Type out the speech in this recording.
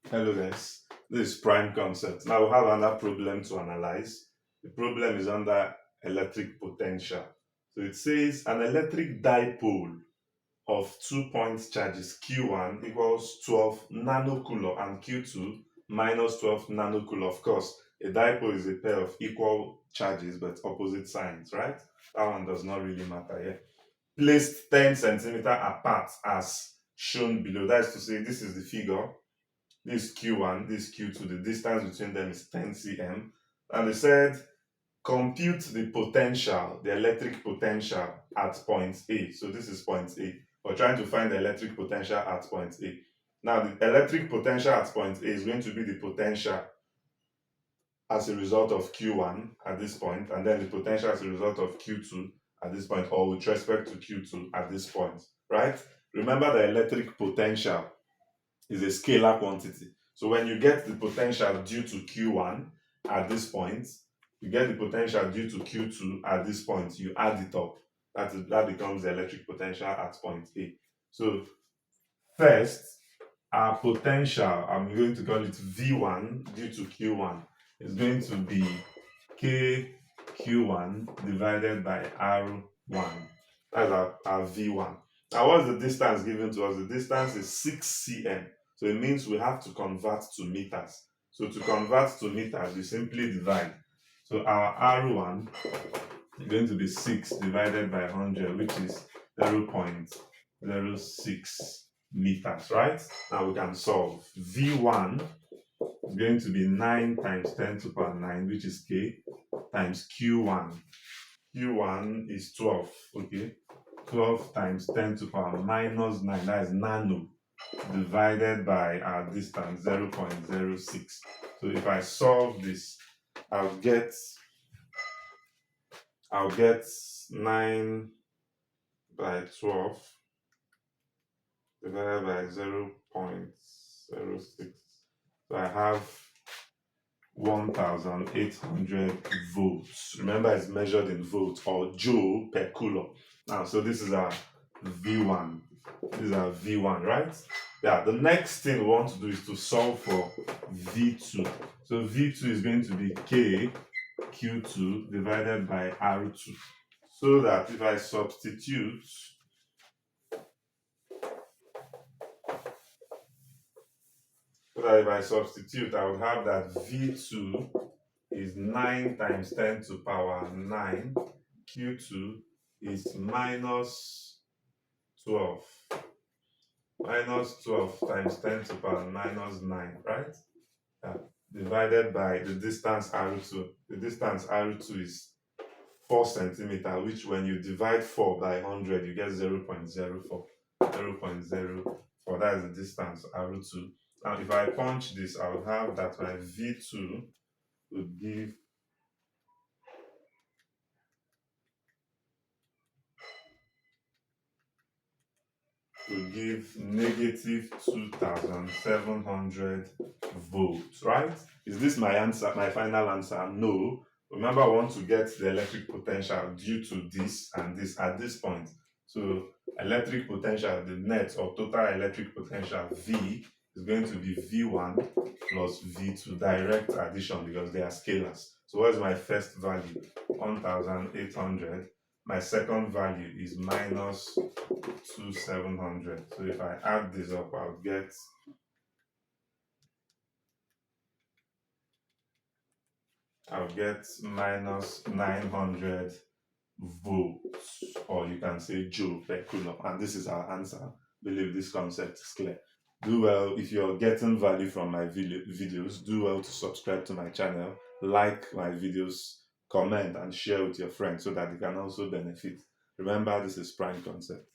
Hello guys, this is prime concept. Now we have another problem to analyze. The problem is under electric potential. So it says an electric dipole of 2 point charges Q1 equals 12 nanocoulomb and Q2 minus 12 nanocoulomb. Of course, a dipole is a pair of equal charges but opposite signs, right? That one does not really matter here. Placed 10 centimeter apart as shown below. That is to say, this is the figure. This Q1, this Q2, the distance between them is 10 cm. And they said compute the potential, the electric potential at point A. So this is point A. We're trying to find the electric potential at point A. Now the electric potential at point A is going to be the potential as a result of Q1 at this point, and then the potential as a result of Q2 at this point, or with respect to Q2 at this point, right? Remember the electric potential is a scalar quantity. So when you get the potential due to Q1 at this point, you get the potential due to Q2 at this point, you add it up. That becomes the electric potential at point A. So first, our potential, I'm going to call it V1 due to Q1, is going to be KQ1 divided by R1. That's our V1. Now, what's the distance given to us? The distance is 6 cm. So it means we have to convert to meters. So to convert to meters, you simply divide. So our R1 is going to be 6 divided by 100, which is 0.06 meters, right? Now we can solve. V1 is going to be 9 times 10 to the power 9, which is K, times Q1. Q1 is 12, okay? 12 times 10 to the power minus 9, that is nano, divided by our distance, 0.06. So if I solve this, I'll get 9 by 12 divided by 0.06. So I have 1800 volts. Remember, it's measured in volts or joule per coulomb. Now, so this is our V1. This is our V1, right? Yeah, the next thing we want to do is to solve for V2. So V2 is going to be K Q2 divided by R2. So that if I substitute, I would have that V2 is 9 times 10 to the power 9. Q2 is minus 12. Minus 12 times 10 to the power minus 9, right? Divided by the distance R2. The distance R2 is 4 centimeter, which when you divide 4 by 100, you get 0.04. 0.04, that is the distance R2. Now, if I punch this, I will have that my V2 would give negative 2700 volts, right? Is this my answer, my final answer? No. Remember, I want to get the electric potential due to this and this at this point. So electric potential, the net or total electric potential V is going to be V1 plus V2, direct addition because they are scalars. So what's my first value? 1800. My second value is minus 2700. So if I add this up, I'll get minus 900 volts, or you can say joule per coulomb. And this is our answer. I believe this concept is clear. Do well if you're getting value from my videos. Do well to subscribe to my channel, like my videos, comment and share with your friends so that they can also benefit. Remember, this is prime concept.